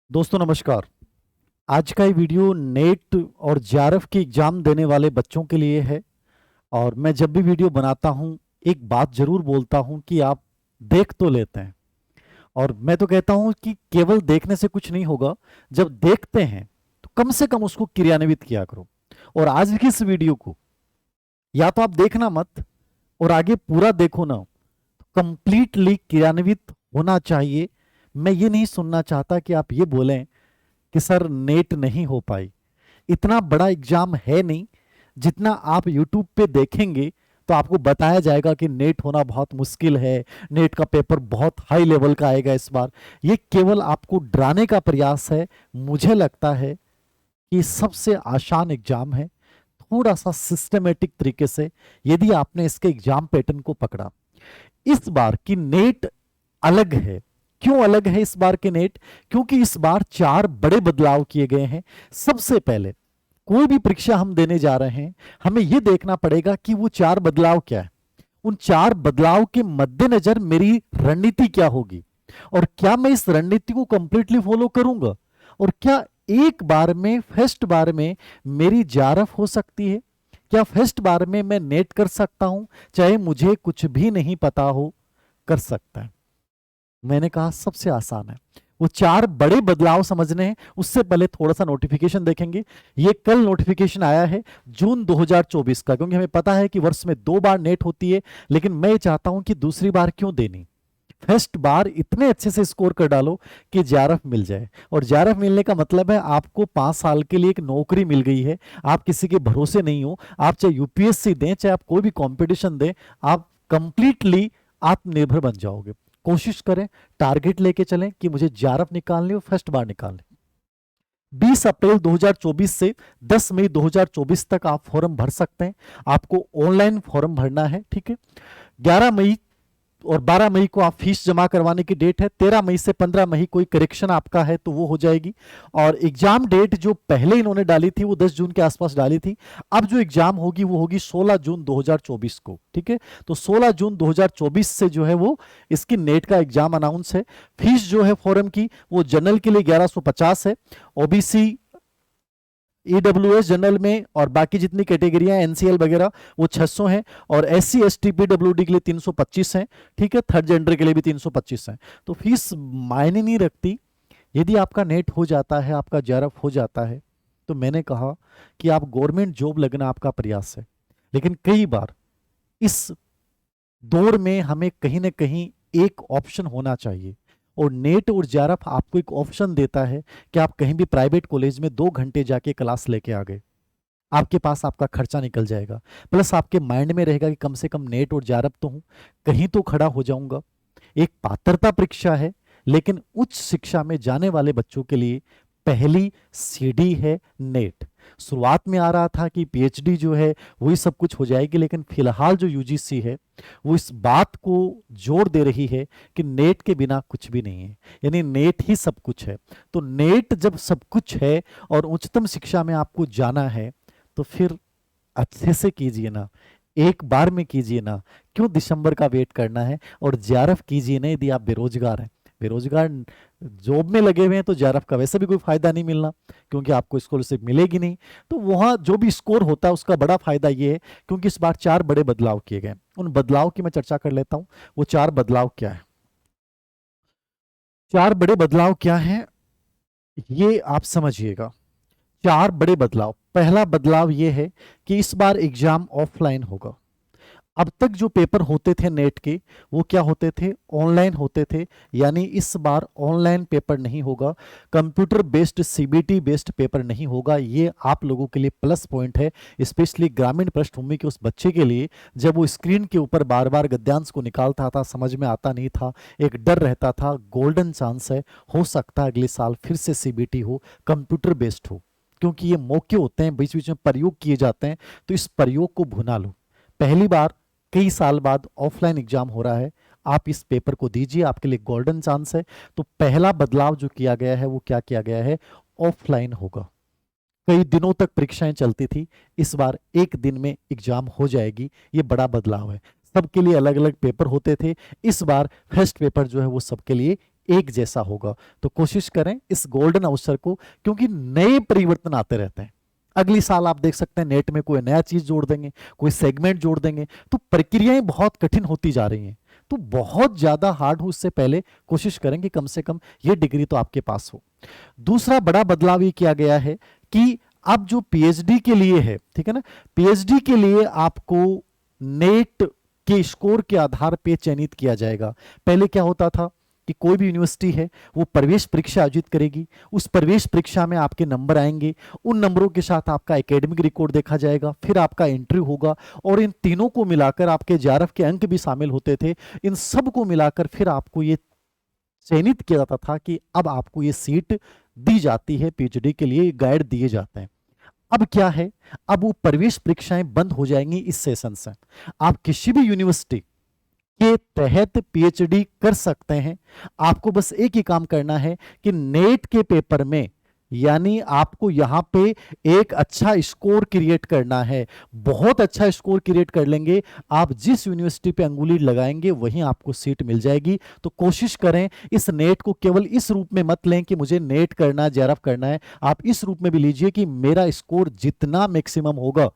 दोस्तों नमस्कार। आज का ये वीडियो नेट और जेआरएफ की एग्जाम देने वाले बच्चों के लिए है। और मैं जब भी वीडियो बनाता हूँ एक बात जरूर बोलता हूँ कि आप देख तो लेते हैं। और मैं तो कहता हूँ कि केवल देखने से कुछ नहीं होगा, जब देखते हैं तो कम से कम उसको क्रियान्वित किया करो। और आज की इस वीडियो को या तो आप देखना मत और आगे पूरा देखो ना, कंप्लीटली क्रियान्वित होना चाहिए। मैं ये नहीं सुनना चाहता कि आप ये बोलें कि सर नेट नहीं हो पाई। इतना बड़ा एग्जाम है नहीं। जितना आप यूट्यूब पे देखेंगे तो आपको बताया जाएगा कि नेट होना बहुत मुश्किल है, नेट का पेपर बहुत हाई लेवल का आएगा इस बार। ये केवल आपको डराने का प्रयास है। मुझे लगता है कि सबसे आसान एग्जाम है। थोड़ा सा सिस्टमेटिक तरीके से यदि आपने इसके एग्जाम पैटर्न को पकड़ा, इस बार की नेट अलग है। क्यों अलग है इस बार के नेट? क्योंकि इस बार चार बड़े बदलाव किए गए हैं। सबसे पहले कोई भी परीक्षा हम देने जा रहे हैं, हमें यह देखना पड़ेगा कि वो चार बदलाव क्या है। उन चार बदलाव के मद्देनजर मेरी रणनीति क्या होगी, और क्या मैं इस रणनीति को कंप्लीटली फॉलो करूंगा, और क्या एक बार में फर्स्ट बार में मेरी जेआरएफ हो सकती है, क्या फर्स्ट बार में मैं नेट कर सकता हूं, चाहे मुझे कुछ भी नहीं पता हो, कर सकता है। मैंने कहा सबसे आसान है। वो चार बड़े बदलाव समझने हैं, उससे पहले थोड़ा सा नोटिफिकेशन देखेंगे। ये कल नोटिफिकेशन आया है जून 2024 का, क्योंकि हमें पता है कि वर्ष में 2 बार नेट होती है, लेकिन मैं चाहता हूं कि दूसरी बार क्यों देनी। फर्स्ट बार इतने अच्छे से स्कोर कर डालो कि जेआरएफ मिल जाए। और जेआरएफ मिलने का मतलब है आपको 5 साल के लिए एक नौकरी मिल गई है। आप किसी के भरोसे नहीं हो। आप चाहे यूपीएससी दें, चाहे आप कोई भी कंपटीशन दें, आप कंप्लीटली आत्मनिर्भर बन जाओगे। कोशिश करें, टारगेट लेके चलें कि मुझे जेआरएफ निकालनी हो, फर्स्ट बार निकालनी। 20 अप्रैल 2024 से 10 मई 2024 तक आप फॉर्म भर सकते हैं। आपको ऑनलाइन फॉर्म भरना है, ठीक है। 11 मई और 12 मई को आप फीस जमा करवाने की डेट है। 13 मई से 15 मई कोई करेक्शन आपका है तो वो हो जाएगी। और एग्जाम डेट जो पहले इन्होंने डाली थी वो 10 जून के आसपास डाली थी। अब जो एग्जाम होगी वो होगी 16 जून 2024 को, ठीक है। तो 16 जून 2024 से जो है वो इसकी नेट का एग्जाम अनाउंस है। फीस जो है फॉर्म की वो जनरल के लिए 1150 है, ओबीसी ईडब्ल्यूएस जनरल में और बाकी जितनी कैटेगरियां एनसीएल वगैरह वो 600 हैं, और एससी एसटी पीडब्ल्यूडी के लिए 325 हैं, ठीक है। थर्ड जेंडर के लिए भी 325 हैं। तो फीस मायने नहीं रखती। यदि आपका नेट हो जाता है, आपका जेआरएफ हो जाता है, तो मैंने कहा कि आप गवर्नमेंट जॉब लगना आपका प्रयास है। लेकिन कई बार इस दौर में हमें कहीं ना कहीं एक ऑप्शन होना चाहिए, और नेट और जेआरएफ आपको एक ऑप्शन देता है कि आप कहीं भी प्राइवेट कॉलेज में 2 घंटे जाके क्लास लेके आ गए, आपके पास आपका खर्चा निकल जाएगा। प्लस आपके माइंड में रहेगा कि कम से कम नेट और जेआरएफ तो हूं, कहीं तो खड़ा हो जाऊंगा। एक पात्रता परीक्षा है, लेकिन उच्च शिक्षा में जाने वाले बच्चों के लिए पहली सीढ़ी है नेट। शुरुआत में आ रहा था कि पीएचडी जो है वही सब कुछ हो जाएगी, लेकिन फिलहाल जो यूजीसी है वो इस बात को जोर दे रही है कि नेट के बिना कुछ भी नहीं है, यानी नेट ही सब कुछ है। तो नेट जब सब कुछ है और उच्चतम शिक्षा में आपको जाना है, तो फिर अच्छे से कीजिए ना, एक बार में कीजिए ना। क्यों दिसंबर का वेट करना है? और जेआरएफ कीजिए ना यदि आप बेरोजगार हैं। बेरोजगार जॉब में लगे हुए हैं तो जेआरएफ का वैसे भी कोई फायदा नहीं मिलना, क्योंकि आपको स्कॉलरशिप मिलेगी नहीं। तो वहां जो भी स्कोर होता है उसका बड़ा फायदा ये है, क्योंकि इस बार 4 बड़े बदलाव किए गए। उन बदलाव की मैं चर्चा कर लेता हूं। वो 4 बदलाव क्या है? 4 बड़े बदलाव क्या है ये आप समझिएगा। 4 बड़े बदलाव। पहला बदलाव यह है कि इस बार एग्जाम ऑफलाइन होगा। अब तक जो पेपर होते थे नेट के, वो क्या होते थे? ऑनलाइन होते थे। यानी इस बार ऑनलाइन पेपर नहीं होगा, computer based CBT based paper नहीं होगा। ये आप लोगों के लिए प्लस पॉइंट है, स्पेशली ग्रामीण पृष्ठभूमि के उस बच्चे के लिए जब वो स्क्रीन के ऊपर बार बार गद्यांश को निकालता था, समझ में आता नहीं था, एक डर रहता था। गोल्डन चांस है, हो सकता है अगले साल फिर से सीबीटी हो, कंप्यूटर बेस्ड हो, क्योंकि ये मौके होते हैं, बीच बीच में प्रयोग किए जाते हैं। तो इस प्रयोग को भुना लो। पहली बार कई साल बाद ऑफलाइन एग्जाम हो रहा है, आप इस पेपर को दीजिए, आपके लिए गोल्डन चांस है। तो पहला बदलाव जो किया गया है वो क्या किया गया है? ऑफलाइन होगा। कई दिनों तक परीक्षाएं चलती थी, इस बार एक दिन में एग्जाम हो जाएगी। ये बड़ा बदलाव है। सबके लिए अलग अलग पेपर होते थे, इस बार फर्स्ट पेपर जो है वो सबके लिए एक जैसा होगा। तो कोशिश करें इस गोल्डन अवसर को, क्योंकि नए परिवर्तन आते रहते हैं। अगली साल आप देख सकते हैं नेट में कोई नया चीज जोड़ देंगे, कोई सेगमेंट जोड़ देंगे, तो प्रक्रियाएं बहुत कठिन होती जा रही हैं। तो बहुत ज्यादा हार्ड हो उससे पहले कोशिश करें कि कम से कम ये डिग्री तो आपके पास हो। दूसरा बड़ा बदलाव ये किया गया है कि अब जो पीएचडी के लिए है, ठीक है ना, पीएचडी के लिए आपको नेट के स्कोर के आधार पे चयनित किया जाएगा। पहले क्या होता था कि कोई भी यूनिवर्सिटी है वो प्रवेश परीक्षा आयोजित करेगी, उस प्रवेश परीक्षा में आपके नंबर आएंगे, उन नंबरों के साथ आपका एकेडमिक रिकॉर्ड देखा जाएगा, फिर आपका इंटरव्यू होगा, और इन तीनों को मिलाकर आपके जेआरएफ के अंक भी शामिल होते थे। इन सब को मिलाकर फिर आपको ये चयनित किया जाता था कि अब आपको ये सीट दी जाती है, पीएचडी के लिए गाइड दिए जाते हैं। अब क्या है, अब वो प्रवेश परीक्षाएं बंद हो जाएंगी इस सेशन से। आप किसी भी यूनिवर्सिटी के तहत पीएचडी कर सकते हैं। आपको बस एक ही काम करना है कि नेट के पेपर में, यानी आपको यहां पे एक अच्छा स्कोर क्रिएट करना है। बहुत अच्छा स्कोर क्रिएट कर लेंगे, आप जिस यूनिवर्सिटी पे अंगुली लगाएंगे वहीं आपको सीट मिल जाएगी। तो कोशिश करें इस नेट को केवल इस रूप में मत लें कि मुझे नेट करना है, जेआरएफ करना है। आप इस रूप में भी लीजिए कि मेरा स्कोर जितना मैक्सिमम होगा,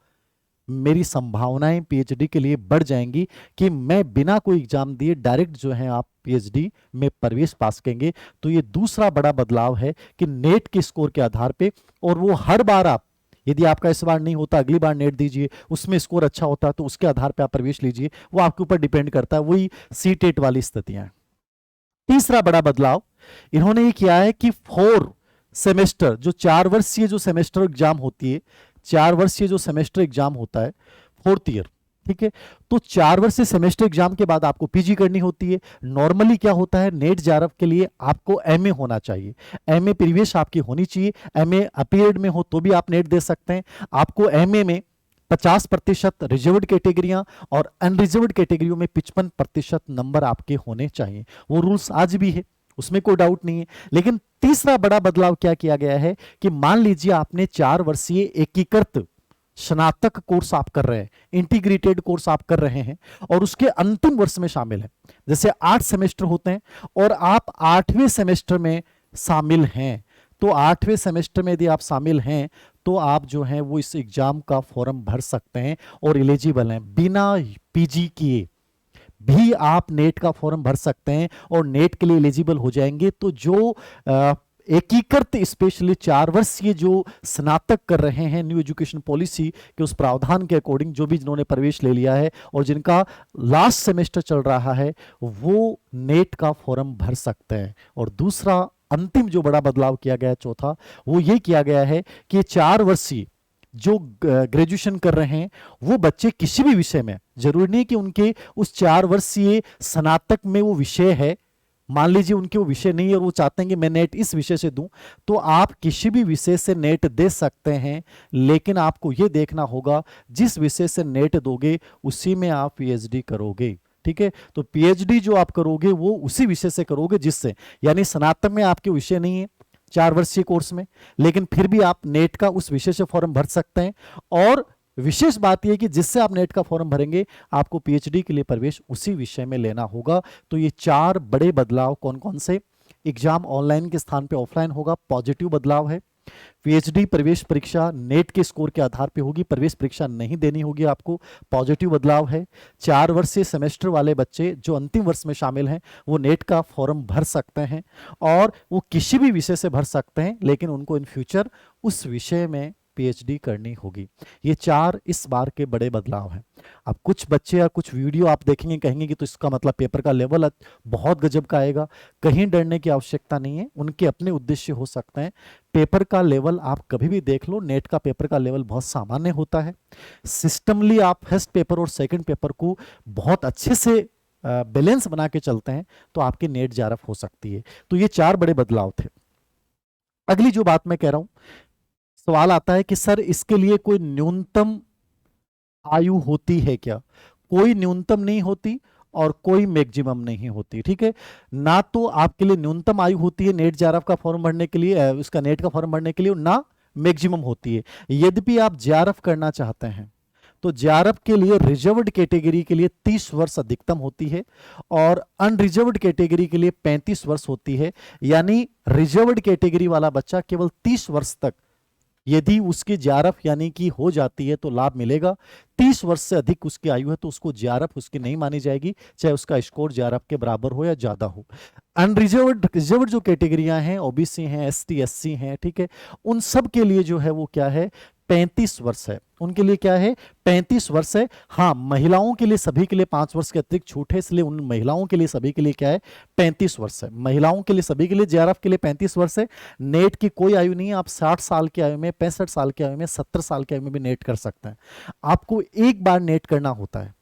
मेरी संभावनाएं पीएचडी के लिए बढ़ जाएंगी कि मैं बिना कोई एग्जाम दिए डायरेक्ट जो है आप पीएचडी में प्रवेश पा सकेंगे। तो ये दूसरा बड़ा बदलाव है कि नेट के स्कोर के आधार पे, और वो हर बार आप, यदि आपका इस बार नहीं होता अगली बार नेट दीजिए, उसमें स्कोर अच्छा होता है तो उसके आधार पे आप प्रवेश लीजिए, वो आपके ऊपर डिपेंड करता है। वही सीटेट वाली स्थितियां। तीसरा बड़ा बदलाव इन्होंने ये किया है कि 4 सेमेस्टर, जो 4 वर्षीय जो सेमेस्टर एग्जाम होती है, 4 वर्षीय जो सेमेस्टर एग्जाम होता है, 4th ईयर, ठीक है, तो 4 वर्षीय सेमेस्टर एग्जाम के बाद आपको पीजी करनी होती है। नॉर्मली क्या होता है, नेट जेआरएफ के लिए आपको एमए होना चाहिए, एमए प्रीवियस आपकी होनी चाहिए। एमए अपीरियड में हो तो भी आप नेट दे सकते हैं। आपको एमए में 50% रिजर्व्ड कैटेगरियां और अनरिजर्व्ड कैटेगरियों में 55% नंबर आपके होने चाहिए। वो रूल्स आज भी है, उसमें कोई डाउट नहीं है। लेकिन तीसरा बड़ा बदलाव क्या किया गया है कि मान लीजिए आपने 4 वर्षीय एकीकृत स्नातक कोर्स आप कर रहे हैं, इंटीग्रेटेड कोर्स आप कर रहे हैं, और उसके अंतिम वर्ष में शामिल है। जैसे 8 सेमेस्टर होते हैं और आप 8वें सेमेस्टर में शामिल हैं, तो 8वें सेमेस्टर में यदि आप शामिल हैं तो आप जो हैं वो इस एग्जाम का फॉर्म भर सकते हैं और एलिजिबल हैं। बिना पीजी किए भी आप नेट का फॉर्म भर सकते हैं और नेट के लिए एलिजिबल हो जाएंगे। तो जो एकीकृत स्पेशली 4 वर्षीय जो स्नातक कर रहे हैं, न्यू एजुकेशन पॉलिसी के उस प्रावधान के अकॉर्डिंग जो भी जिन्होंने प्रवेश ले लिया है और जिनका लास्ट सेमेस्टर चल रहा है, वो नेट का फॉर्म भर सकते हैं। और दूसरा अंतिम जो बड़ा बदलाव किया गया है, चौथा, वो ये किया गया है कि 4 वर्षीय जो ग्रेजुएशन कर रहे हैं वो बच्चे किसी भी विषय में, जरूरी नहीं कि उनके उस 4 वर्षीय स्नातक में वो विषय है, मान लीजिए उनके वो विषय नहीं है और वो चाहते हैं कि मैं नेट इस विषय से दूं, तो आप किसी भी विषय से नेट दे सकते हैं। लेकिन आपको ये देखना होगा जिस विषय से नेट दोगे उसी में आप पीएचडी करोगे, ठीक है। तो पीएचडी जो आप करोगे वो उसी विषय से करोगे जिससे, यानी स्नातक में आपके विषय नहीं है 4 वर्षीय कोर्स में, लेकिन फिर भी आप नेट का उस विषय से फॉर्म भर सकते हैं। और विशेष बात यह कि जिससे आप नेट का फॉर्म भरेंगे आपको पीएचडी के लिए प्रवेश उसी विषय में लेना होगा। तो ये 4 बड़े बदलाव कौन कौन से, एग्जाम ऑनलाइन के स्थान पे ऑफलाइन होगा, पॉजिटिव बदलाव है। पीएचडी प्रवेश परीक्षा नेट के स्कोर के आधार पे होगी, प्रवेश परीक्षा नहीं देनी होगी आपको, पॉजिटिव बदलाव है। 4 वर्षीय सेमेस्टर वाले बच्चे जो अंतिम वर्ष में शामिल हैं वो नेट का फॉर्म भर सकते हैं और वो किसी भी विषय से भर सकते हैं, लेकिन उनको इन फ्यूचर उस विषय में पीएचडी करनी होगी। ये 4 इस बार के बड़े बदलाव हैं। अब कुछ बच्चे या कुछ वीडियो आप देखेंगे कहेंगे कि तो इसका मतलब पेपर का लेवल बहुत गजब का आएगा। कहीं डरने की आवश्यकता नहीं है, उनके अपने उद्देश्य हो सकते हैं। पेपर का लेवल आप कभी भी देख लो, नेट का पेपर का लेवल बहुत सामान्य होता है। सिस्टमली आप फर्स्ट पेपर और सेकंड पेपर को बहुत अच्छे से बैलेंस बना के चलते हैं तो आपकी नेट जेआरएफ हो सकती है। तो ये 4 बड़े बदलाव थे। अगली जो बात मैं कह रहा हूं, सवाल आता है कि सर इसके लिए कोई न्यूनतम आयु होती है क्या? कोई न्यूनतम नहीं होती और कोई मैक्सिमम नहीं होती, ठीक है ना। तो आपके लिए न्यूनतम आयु होती है नेट जेआरएफ का फॉर्म भरने के लिए, उसका नेट का फॉर्म भरने के लिए, ना मैक्सिमम होती है। यद्यपि आप जेआरएफ करना चाहते हैं तो जेआरएफ के लिए रिजर्व्ड कैटेगरी के लिए 30 वर्ष अधिकतम होती है और अनरिजर्व्ड कैटेगरी के लिए 35 वर्ष होती है। यानी रिजर्व्ड कैटेगरी वाला बच्चा केवल 30 वर्ष तक यदि उसकी जेआरएफ यानी कि हो जाती है तो लाभ मिलेगा। 30 वर्ष से अधिक उसकी आयु है तो उसको जेआरएफ उसकी नहीं मानी जाएगी, चाहे उसका स्कोर जेआरएफ के बराबर हो या ज्यादा हो। अनरिजर्व्ड रिजर्व्ड जो कैटेगरियां हैं, ओबीसी हैं, एसटी एससी हैं, ठीक है, उन सब के लिए जो है वो क्या है 35 वर्ष है। उनके लिए क्या है 35 वर्ष है। हाँ, महिलाओं के लिए सभी के लिए 5 वर्ष के अतिरिक्त छूट है, इसलिए उन महिलाओं के लिए सभी के लिए क्या है 35 वर्ष है। महिलाओं के लिए सभी के लिए जेआरएफ के लिए 35 वर्ष है। नेट की कोई आयु नहीं है, आप 60 साल की आयु में, 65 साल की आयु में, 70 साल की आयु में भी नेट कर सकते हैं। आपको एक बार नेट करना होता है,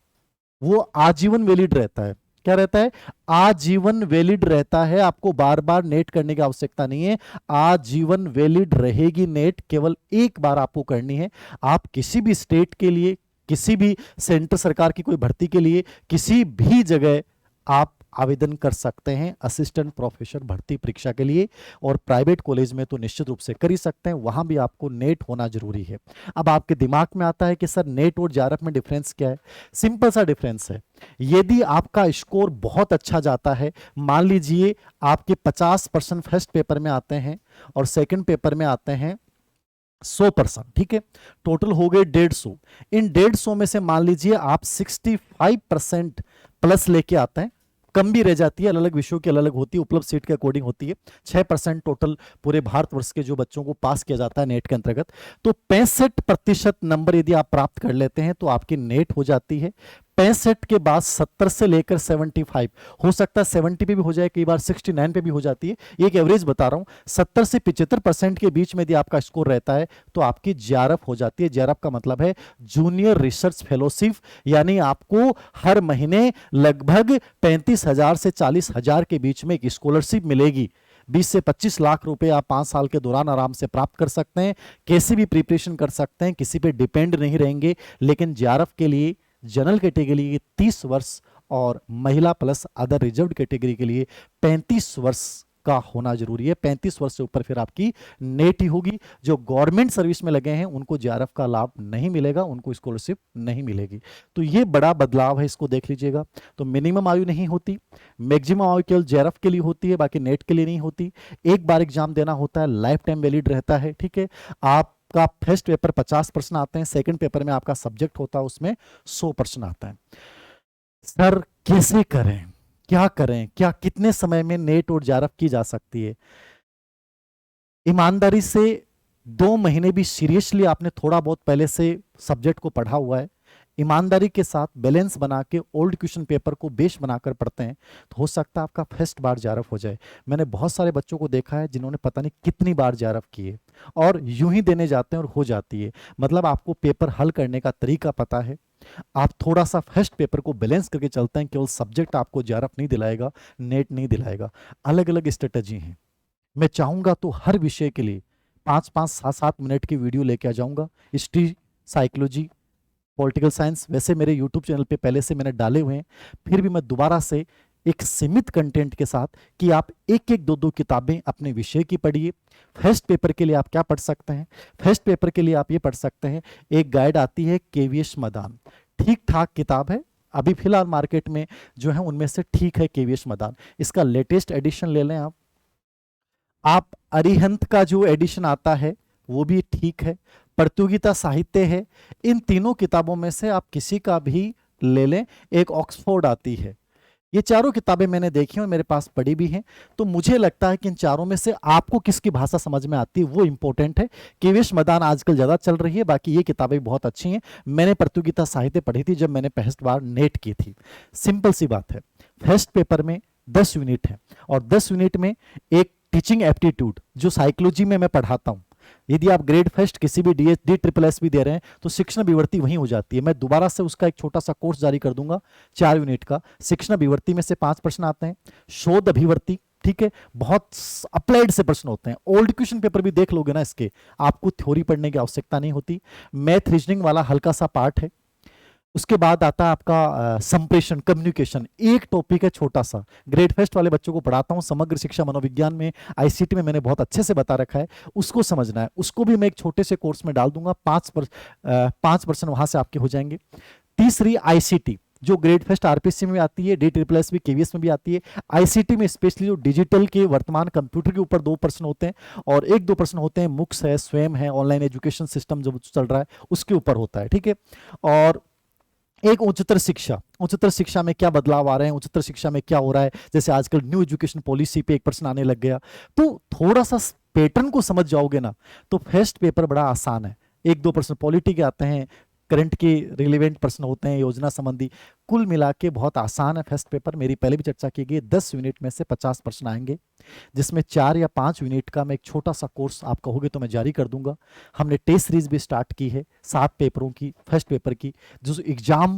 वो आजीवन वैलिड रहता है। क्या रहता है? आजीवन वैलिड रहता है। आपको बार बार नेट करने की आवश्यकता नहीं है, आजीवन वैलिड रहेगी नेट, केवल एक बार आपको करनी है। आप किसी भी स्टेट के लिए, किसी भी सेंटर सरकार की कोई भर्ती के लिए, किसी भी जगह आप आवेदन कर सकते हैं असिस्टेंट प्रोफेसर भर्ती परीक्षा के लिए, और प्राइवेट कॉलेज में तो निश्चित रूप से कर ही सकते हैं, वहां भी आपको नेट होना जरूरी है। अब आपके दिमाग में आता है कि सर नेट और जेआरएफ में डिफरेंस क्या है? सिंपल सा डिफरेंस है। यदि आपका स्कोर बहुत अच्छा जाता है, मान लीजिए आपके 50% फर्स्ट पेपर में आते हैं और सेकंड पेपर में आते हैं 100%, ठीक है, टोटल हो गए 150। इन 150 में से मान लीजिए आप 65% प्लस लेके आते हैं, कम भी रह जाती है, अलग अलग विषयों की अलग अलग होती है, उपलब्ध सीट के अकॉर्डिंग होती है। 6% टोटल पूरे भारतवर्ष के जो बच्चों को पास किया जाता है नेट के अंतर्गत, तो 65% नंबर यदि आप प्राप्त कर लेते हैं तो आपकी नेट हो जाती है। 65 के बाद 70 से लेकर 75, हो सकता है 70 पे भी हो जाए, कई बार 69 पे भी हो जाती है, ये एक एवरेज बता रहा हूं। 70 से 75% के बीच में यदि आपका स्कोर रहता है तो आपकी जेआरएफ हो जाती है। जेआरएफ का मतलब है जूनियर रिसर्च फेलोशिप, यानी आपको हर महीने लगभग 35,000 से 40,000 के बीच में एक स्कॉलरशिप मिलेगी। 20 से 25 लाख रुपए आप 5 साल के दौरान आराम से प्राप्त कर सकते हैं, कैसे भी प्रिपरेशन कर सकते हैं, किसी पे डिपेंड नहीं रहेंगे। लेकिन जेआरएफ के लिए जनरल कैटेगरी के 30 वर्ष और महिला प्लस अदर रिजर्व्ड कैटेगरी के लिए 35 वर्ष का होना जरूरी है। 35 वर्ष से ऊपर फिर आपकी नेट ही होगी। जो गवर्नमेंट सर्विस में लगे हैं उनको जेआरएफ का लाभ नहीं मिलेगा, उनको स्कॉलरशिप नहीं मिलेगी। तो ये बड़ा बदलाव है, इसको देख लीजिएगा। तो मिनिमम आयु नहीं होती, मैक्सिमम आयु केवल जेआरएफ के लिए होती है, बाकी नेट के लिए नहीं होती। एक बार एग्जाम देना होता है, लाइफ टाइम वैलिड रहता है, ठीक है। आपका फर्स्ट पेपर 50% आते हैं, सेकंड पेपर में आपका सब्जेक्ट होता है उसमें 100% आता है। सर कैसे करें, क्या करें, क्या कितने समय में नेट और जेआरएफ की जा सकती है? ईमानदारी से 2 महीने भी सीरियसली आपने थोड़ा बहुत पहले से सब्जेक्ट को पढ़ा हुआ है, ईमानदारी के साथ बैलेंस बना के ओल्ड क्वेश्चन पेपर को बेस बनाकर पढ़ते हैं, तो हो सकता है आपका फर्स्ट बार जेआरएफ हो जाए। मैंने बहुत सारे बच्चों को देखा है जिन्होंने पता नहीं कितनी बार जेआरएफ की है और यूं ही देने जाते हैं और हो जाती है। मतलब आपको पेपर हल करने का तरीका पता है, आप थोड़ा सा फर्स्ट पेपर को बैलेंस करके चलते हैं, केवल सब्जेक्ट आपको जेआरएफ नहीं दिलाएगा, नेट नहीं दिलाएगा। अलग अलग स्ट्रेटजी हैं। मैं चाहूंगा तो हर विषय के लिए 5-5, 7-7 मिनट की वीडियो लेके आ जाऊंगा। हिस्ट्री, साइकोलॉजी, पॉलिटिकल साइंस, वैसे मेरे यूट्यूब चैनल पे पहले से मैंने डाले हुए हैं, फिर भी मैं दोबारा से एक सीमित कंटेंट के साथ कि आप एक एक 2-2 किताबें अपने विषय की पढ़िए। फर्स्ट पेपर के लिए आप क्या पढ़ सकते हैं? फर्स्ट पेपर के लिए आप ये पढ़ सकते हैं, एक गाइड आती है केवीएस मदान, ठीक ठाक किताब है, अभी फिलहाल मार्केट में जो है उनमें से ठीक है केवीएस मदान। इसका लेटेस्ट एडिशन ले लें आप अरिहंत का जो एडिशन आता है वो भी ठीक है, प्रतियोगिता साहित्य है। इन तीनों किताबों में से आप किसी का भी ले लें। एक ऑक्सफोर्ड आती है, ये चारों किताबें मैंने देखी और मेरे पास पढ़ी भी हैं। तो मुझे लगता है कि इन चारों में से आपको किसकी भाषा समझ में आती है वो इंपॉर्टेंट है। केवीएस मदान आजकल ज्यादा चल रही है, बाकी ये किताबें बहुत अच्छी हैं। मैंने प्रतियोगिता साहित्य पढ़ी थी जब मैंने फर्स्ट बार नेट की थी। सिंपल सी बात है, फर्स्ट पेपर में 10 यूनिट है और 10 यूनिट में एक टीचिंग एप्टीट्यूड जो साइकोलॉजी में मैं पढ़ाता हूं। यदि आप ग्रेड फर्स्ट किसी भी DSS भी दे रहे हैं तो शिक्षण विवृत्ति वहीं हो जाती है। मैं दोबारा से उसका एक छोटा सा कोर्स जारी कर दूंगा 4 यूनिट का। शिक्षण विवृत्ति में से 5 प्रश्न आते हैं, शोध अभिवर्ती, ठीक है, बहुत अप्लाइड से प्रश्न होते हैं। ओल्ड क्वेश्चन पेपर भी देख लोगे ना इसके, आपको थ्योरी पढ़ने की आवश्यकता नहीं होती। मैथ रीजनिंग वाला हल्का सा पार्ट है। उसके बाद आता है आपका संप्रेषण, कम्युनिकेशन। एक टॉपिक है छोटा सा, ग्रेड फर्स्ट वाले बच्चों को पढ़ाता हूं, समग्र शिक्षा मनोविज्ञान में आईसीटी में मैंने बहुत अच्छे से बता रखा है, उसको समझना है। उसको भी मैं एक छोटे से कोर्स में डाल दूंगा, 5% वहां से आपके हो जाएंगे। तीसरी आईसीटी, जो ग्रेड फर्स्ट आरपीसी में भी आती है, DSSS भी, केवीएस में भी आती है। आईसीटी में स्पेशली जो डिजिटल के वर्तमान कंप्यूटर के ऊपर 2% होते हैं, और 1-2% होते हैं मुक्स है, स्वयं है, ऑनलाइन एजुकेशन सिस्टम जो चल रहा है उसके ऊपर होता है, ठीक है। और एक उच्चतर शिक्षा, उच्चतर शिक्षा में क्या बदलाव आ रहे हैं, उच्चतर शिक्षा में क्या हो रहा है, जैसे आजकल न्यू एजुकेशन पॉलिसी पे 1% आने लग गया। तो थोड़ा सा पैटर्न को समझ जाओगे ना तो फर्स्ट पेपर बड़ा आसान है। 1-2% पॉलिटी के आते हैं, करंट के रिलेवेंट प्रश्न होते हैं, योजना संबंधी। कुल मिला के बहुत आसान है फर्स्ट पेपर। मेरी पहले भी चर्चा की गई, 10 यूनिट में से 50 प्रश्न आएंगे, जिसमें 4 या 5 यूनिट का मैं एक छोटा सा कोर्स आप कहोगे तो मैं जारी कर दूंगा। हमने टेस्ट सीरीज भी स्टार्ट की है 7 पेपरों की, फर्स्ट पेपर की, जो एग्जाम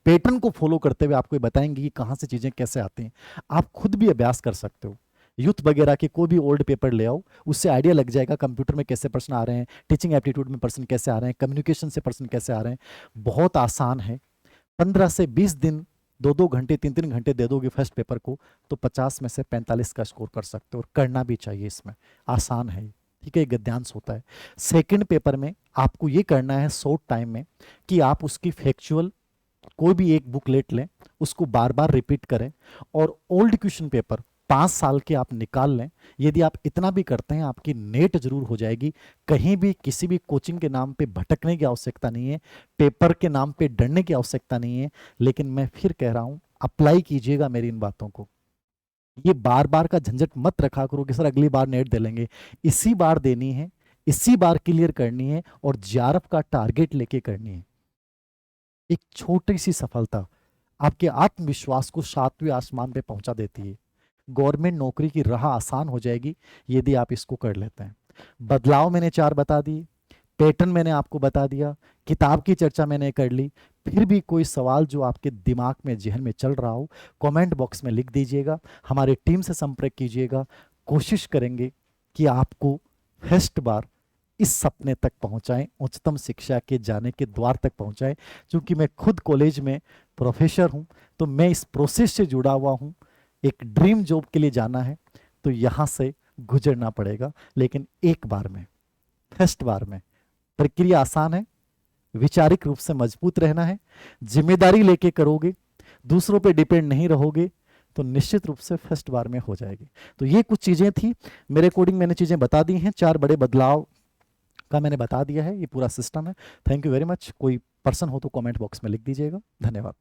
पैटर्न को फॉलो करते हुए आपको बताएंगे कि कहाँ से चीजें कैसे आती हैं। आप खुद भी अभ्यास कर सकते हो, यूथ वगैरह के कोई भी ओल्ड पेपर ले आओ, उससे आइडिया लग जाएगा कंप्यूटर में कैसे प्रश्न आ रहे हैं, टीचिंग एप्टीट्यूड में प्रश्न कैसे आ रहे हैं, कम्युनिकेशन से प्रश्न कैसे आ रहे हैं। बहुत आसान है। 15 से 20 दिन, 2-2 घंटे, 3-3 घंटे दे दोगे फर्स्ट पेपर को तो 50 में से 45 का स्कोर कर सकते हो, और करना भी चाहिए। इसमें आसान है, ठीक है, गद्यांश होता है। सेकंड पेपर में आपको ये करना है शॉर्ट टाइम में कि आप उसकी फैक्चुअल कोई भी एक बुकलेट लें, उसको बार बार रिपीट करें, और ओल्ड क्वेश्चन पेपर 5 साल के आप निकाल लें। यदि आप इतना भी करते हैं आपकी नेट जरूर हो जाएगी। कहीं भी किसी भी कोचिंग के नाम पे भटकने की आवश्यकता नहीं है, पेपर के नाम पे डरने की आवश्यकता नहीं है। लेकिन मैं फिर कह रहा हूं, अप्लाई कीजिएगा मेरी इन बातों को। ये बार बार का झंझट मत रखा करो कि सर अगली बार नेट दे लेंगे। इसी बार देनी है, इसी बार क्लियर करनी है, और जेआरएफ का टारगेट लेके करनी है। एक छोटी सी सफलता आपके आत्मविश्वास को 7वें आसमान पे पहुंचा देती है। गवर्नमेंट नौकरी की राह आसान हो जाएगी यदि आप इसको कर लेते हैं। बदलाव मैंने 4 बता दिए, पैटर्न मैंने आपको बता दिया, किताब की चर्चा मैंने कर ली। फिर भी कोई सवाल जो आपके दिमाग में, जहन में चल रहा हो, कमेंट बॉक्स में लिख दीजिएगा, हमारी टीम से संपर्क कीजिएगा। कोशिश करेंगे कि आपको फर्स्ट बार इस सपने तक पहुंचाएं, उच्चतम शिक्षा के जाने के द्वार तक पहुंचाएं। क्योंकि मैं खुद कॉलेज में प्रोफेसर हूं, तो मैं इस प्रोसेस से जुड़ा हुआ हूं। एक ड्रीम जॉब के लिए जाना है तो यहां से गुजरना पड़ेगा, लेकिन एक बार में, फर्स्ट बार में। प्रक्रिया आसान है, वैचारिक रूप से मजबूत रहना है, जिम्मेदारी लेके करोगे, दूसरों पे डिपेंड नहीं रहोगे, तो निश्चित रूप से फर्स्ट बार में हो जाएगी। तो ये कुछ चीजें थी मेरे अकॉर्डिंग, मैंने चीजें बता दी हैं। 4 बड़े बदलाव का मैंने बता दिया है, ये पूरा सिस्टम है। Thank you very much. कोई पर्सन हो तो कमेंट बॉक्स में लिख दीजिएगा। धन्यवाद।